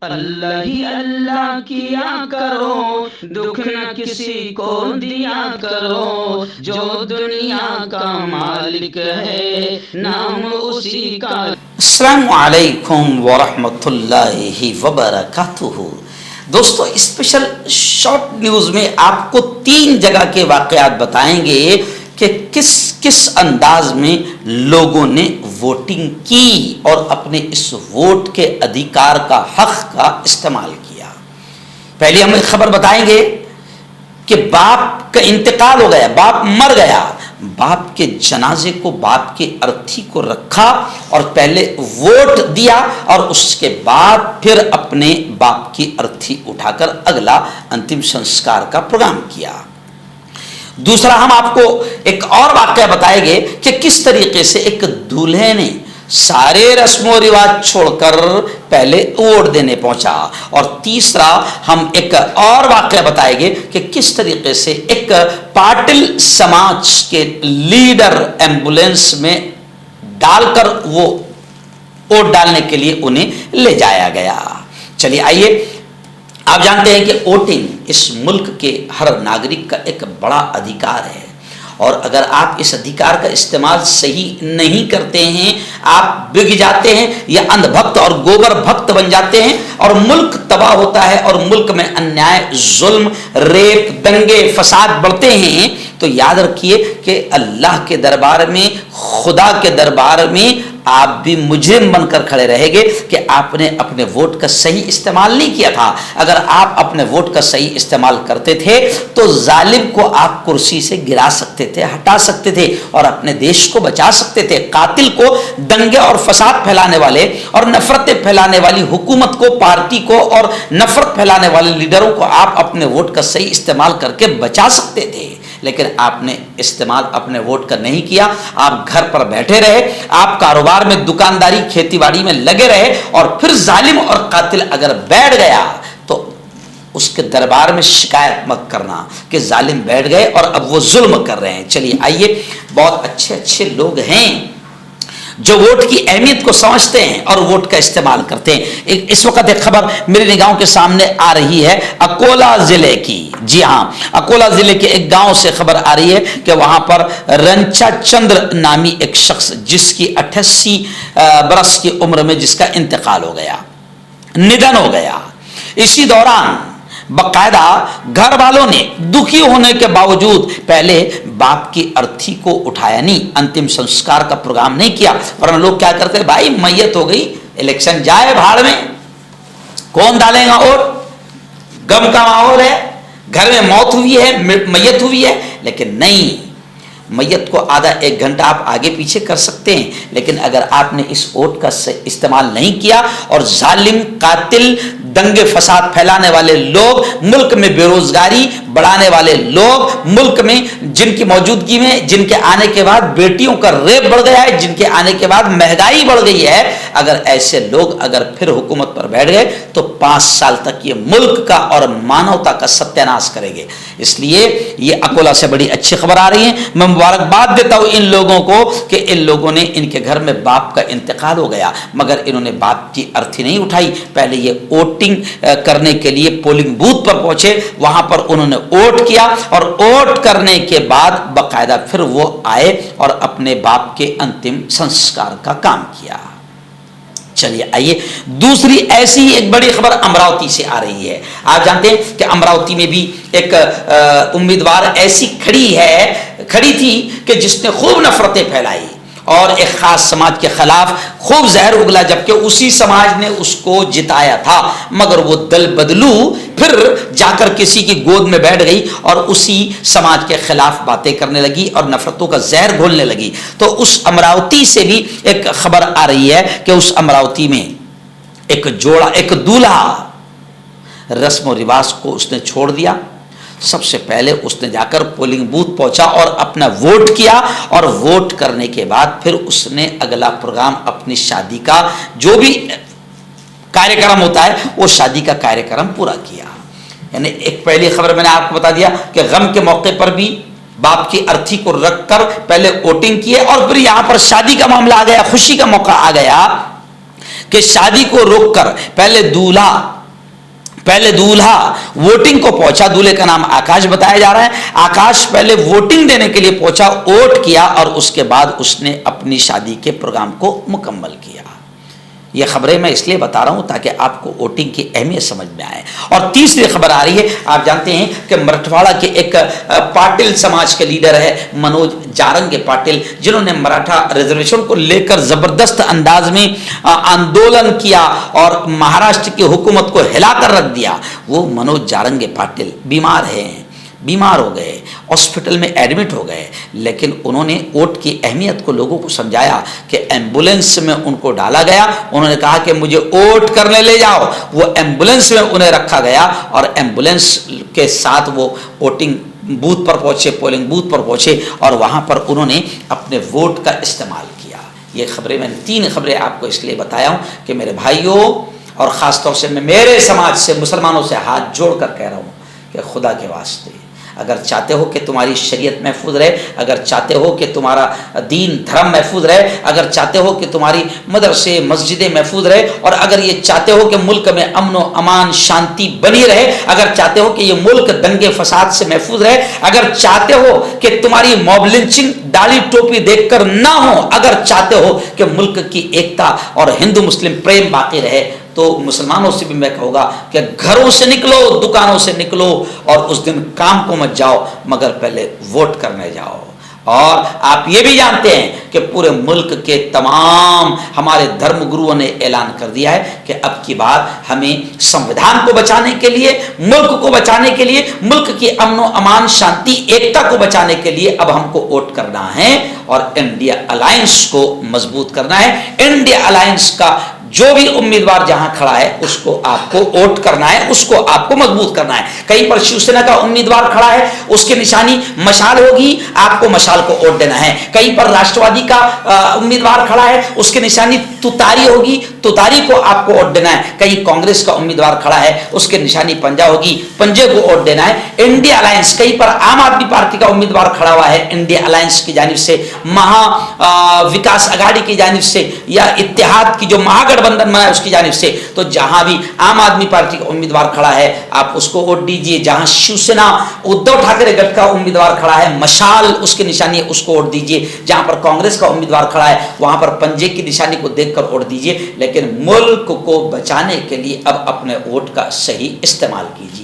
अल्लाह ही अल्लाह किया करो, दुख न किसी को दिया करो, जो दुनिया का मालिक है नाम उसी का। अस्सलामु अलैकुम वरहमतुल्लाहि वबरकातुहू। दोस्तों, स्पेशल शॉर्ट न्यूज़ में आपको 3 जगह के वाक़यात बताएंगे कि किस किस अंदाज में लोगों ने वोटिंग की और अपने इस वोट के अधिकार का, हक का इस्तेमाल किया। पहले हम एक खबर बताएंगे कि बाप का इंतकाल हो गया, बाप मर गया, बाप के जनाजे को, बाप की अर्थी को रखा और पहले वोट दिया और उसके बाद फिर अपने बाप की अर्थी उठाकर अगला अंतिम संस्कार का प्रोग्राम किया। दूसरा, हम आपको एक और वाकया बताएंगे कि किस तरीके से एक दूल्हे ने सारे रस्मों रिवाज छोड़कर पहले वोट देने पहुंचा। और तीसरा, हम एक और वाकया बताएंगे कि किस तरीके से एक पाटिल समाज के लीडर एम्बुलेंस में डालकर वो वोट डालने के लिए उन्हें ले जाया गया। चलिए आइए, आप जानते हैं कि वोटिंग इस मुल्क के हर नागरिक का एक बड़ा अधिकार है और अगर आप इस अधिकार का इस्तेमाल सही नहीं करते हैं, आप बिक जाते हैं या अंधभक्त और गोबर भक्त बन जाते हैं और मुल्क तबाह होता है और मुल्क में अन्याय, जुल्म, रेप, दंगे, फसाद बढ़ते हैं, तो याद रखिए कि अल्लाह के दरबार में, खुदा के दरबार में आप भी मुजरिम बनकर खड़े रहेंगे कि आपने अपने वोट का सही इस्तेमाल नहीं किया था। अगर आप अपने वोट का सही इस्तेमाल करते थे तो जालिम को आप कुर्सी से गिरा सकते थे, हटा सकते थे और अपने देश को बचा सकते थे। कातिल को, दंगे और फसाद फैलाने वाले और नफरतें फैलाने वाली हुकूमत को, पार्टी को और नफरत फैलाने वाले लीडरों को आप अपने वोट का सही इस्तेमाल करके बचा सकते थे। लेकिन आपने इस्तेमाल अपने वोट का नहीं किया। आप घर पर बैठे रहे, आप कारोबार में, दुकानदारी, खेतीबाड़ी में लगे रहे और फिर जालिम और कातिल अगर बैठ गया तो उसके दरबार में शिकायत मत करना कि जालिम बैठ गए और अब वो जुल्म कर रहे हैं। चलिए आइए, बहुत अच्छे अच्छे लोग हैं जो वोट की अहमियत को समझते हैं और वोट का इस्तेमाल करते हैं। इस वक्त एक खबर मेरी निगाहों के सामने आ रही है अकोला जिले की। जी हाँ, अकोला जिले के एक गांव से खबर आ रही है कि वहां पर रंचा चंद्र नामी एक शख्स, जिसकी 88 बरस की उम्र में जिसका इंतकाल हो गया, निधन हो गया। इसी दौरान बकायदा घर वालों ने दुखी होने के बावजूद पहले बाप की अर्थी को उठाया नहीं, अंतिम संस्कार का प्रोग्राम नहीं किया। वरना लोग क्या करते, भाई मैयत हो गई, इलेक्शन जाए भाड़ में, कौन डालेगा और गम का माहौल है, घर में मौत हुई है, मैयत हुई है। लेकिन नहीं, मैयत को आधा 1 घंटा आप आगे पीछे कर सकते हैं, लेकिन अगर आपने इस वोट का इस्तेमाल नहीं किया और जालिम, कातिल, दंगे फसाद फैलाने वाले लोग, मुल्क में बेरोजगारी बढ़ाने वाले लोग, मुल्क में जिनकी मौजूदगी में, जिनके आने के बाद बेटियों का रेप बढ़ गया है, जिनके आने के बाद महंगाई बढ़ गई है, अगर ऐसे लोग अगर फिर हुकूमत पर बैठ गए तो 5 साल तक ये मुल्क का और मानवता का सत्यानाश करेंगे। इसलिए ये अकोला से बड़ी अच्छी खबर आ रही है। मैं मुबारकबाद देता हूं इन लोगों को कि इन लोगों ने, इनके घर में बाप का इंतकाल हो गया मगर इन्होंने बाप की अर्थी नहीं उठाई। पहले ये वोटिंग करने के लिए पोलिंग बूथ पर पहुंचे, वहां पर उन्होंने वोट किया और वोट करने के बाद बाकायदा फिर वो आए और अपने बाप के अंतिम संस्कार का काम किया। चलिए आइए, दूसरी ऐसी ही एक बड़ी खबर अमरावती से आ रही है। आप जानते हैं कि अमरावती में भी एक उम्मीदवार ऐसी खड़ी थी कि जिसने खूब नफरतें फैलाई और एक खास समाज के खिलाफ खूब जहर उगला, जबकि उसी समाज ने उसको जिताया था। मगर वो दल बदलू फिर जाकर किसी की गोद में बैठ गई और उसी समाज के खिलाफ बातें करने लगी और नफरतों का जहर घोलने लगी। तो उस अमरावती से भी एक खबर आ रही है कि उस अमरावती में एक जोड़ा, एक दूल्हा रस्म और रिवाज को उसने छोड़ दिया। सबसे पहले उसने जाकर पोलिंग बूथ पहुंचा और अपना वोट किया और वोट करने के बाद फिर उसने अगला प्रोग्राम अपनी शादी का, जो भी कार्यक्रम होता है, वो शादी का कार्यक्रम पूरा किया। यानी एक पहली खबर मैंने आपको बता दिया कि गम के मौके पर भी बाप की अर्थी को रखकर पहले वोटिंग किए और फिर यहां पर शादी का मामला आ गया, खुशी का मौका आ गया कि शादी को रोककर पहले दूल्हा वोटिंग को पहुंचा। दूल्हे का नाम आकाश बताया जा रहा है। आकाश पहले वोटिंग देने के लिए पहुंचा, वोट किया और उसके बाद उसने अपनी शादी के प्रोग्राम को मुकम्मल किया। ये खबरें मैं इसलिए बता रहा हूं ताकि आपको वोटिंग की अहमियत समझ में आए। और तीसरी खबर आ रही है, आप जानते हैं कि मराठवाड़ा के एक पाटिल समाज के लीडर है मनोज जारंगे पाटिल, जिन्होंने मराठा रिजर्वेशन को लेकर जबरदस्त अंदाज में आंदोलन किया और महाराष्ट्र की हुकूमत को हिलाकर रख दिया। वो मनोज जारंगे पाटिल बीमार हो गए, हॉस्पिटल में एडमिट हो गए, लेकिन उन्होंने वोट की अहमियत को लोगों को समझाया कि एम्बुलेंस में उनको डाला गया। उन्होंने कहा कि मुझे वोट करने ले जाओ। वो एम्बुलेंस में उन्हें रखा गया और एम्बुलेंस के साथ वो वोटिंग बूथ पर पहुंचे, पोलिंग बूथ पर पहुंचे और वहां पर उन्होंने अपने वोट का इस्तेमाल किया। ये खबरें, मैंने 3 खबरें आपको इसलिए बताया हूं कि मेरे भाइयों, और ख़ासतौर से मैं मेरे समाज से, मुसलमानों से हाथ जोड़कर कह रहा हूं कि खुदा के वास्ते, अगर चाहते हो कि तुम्हारी शरीयत महफूज रहे, अगर चाहते हो कि तुम्हारा दीन धर्म महफूज रहे, अगर चाहते हो कि तुम्हारी मदरसे मस्जिदें महफूज रहे, और अगर ये चाहते हो कि मुल्क में अमन व अमान शांति बनी रहे, अगर चाहते हो कि ये मुल्क दंगे फसाद से महफूज रहे, अगर चाहते हो कि तुम्हारी मॉब लिंचिंग दाढ़ी टोपी देखकर ना हो, अगर चाहते हो कि मुल्क की एकता और हिंदू मुस्लिम प्रेम बाकी रहे, तो मुसलमानों से भी मैं कहूँगा कि घरों से निकलो, दुकानों से निकलो और उस दिन काम को मत जाओ, मगर पहले वोट करने जाओ। और आप ये भी जानते हैं कि पूरे मुल्क के तमाम हमारे धर्म गुरुओं ने ऐलान कर दिया है कि अब की बार हमें संविधान को बचाने के लिए, मुल्क को बचाने के लिए, मुल्क की अमन व अमान शांति एकता को बचाने के लिए अब हमको वोट करना है और इंडिया अलायंस को मजबूत करना है। इंडिया अलायंस का जो भी उम्मीदवार जहां खड़ा है उसको आपको वोट करना है, उसको आपको मजबूत करना है। कहीं पर शिवसेना का उम्मीदवार खड़ा है, उसकी निशानी मशाल होगी, आपको मशाल को वोट देना है। कहीं पर राष्ट्रवादी का उम्मीदवार खड़ा है, उसकी निशानी तुतारी होगी, तुतारी को आपको वोट देना है। कहीं कांग्रेस का उम्मीदवार खड़ा है, उसकी निशानी पंजा होगी, पंजे को वोट देना है। इंडिया अलायंस, कहीं पर आम आदमी पार्टी का उम्मीदवार खड़ा हुआ है इंडिया अलायंस की जानिब से, महा विकास अघाड़ी की जानिब से, या इत्तेहाद की जो महागठबंधन बना है उसकी जानिब से, तो जहां भी आम आदमी पार्टी का उम्मीदवार खड़ा है आप उसको वोट दीजिए। जहां शिवसेना उद्धव ठाकरे गठ का उम्मीदवार खड़ा है, मशाल उसकी निशानी है, उसको वोट दीजिए। जहां पर कांग्रेस का उम्मीदवार खड़ा है वहां पर पंजे की निशानी को देखकर वोट दीजिए। लेकिन मुल्क को बचाने के लिए अब अपने वोट का सही इस्तेमाल कीजिए।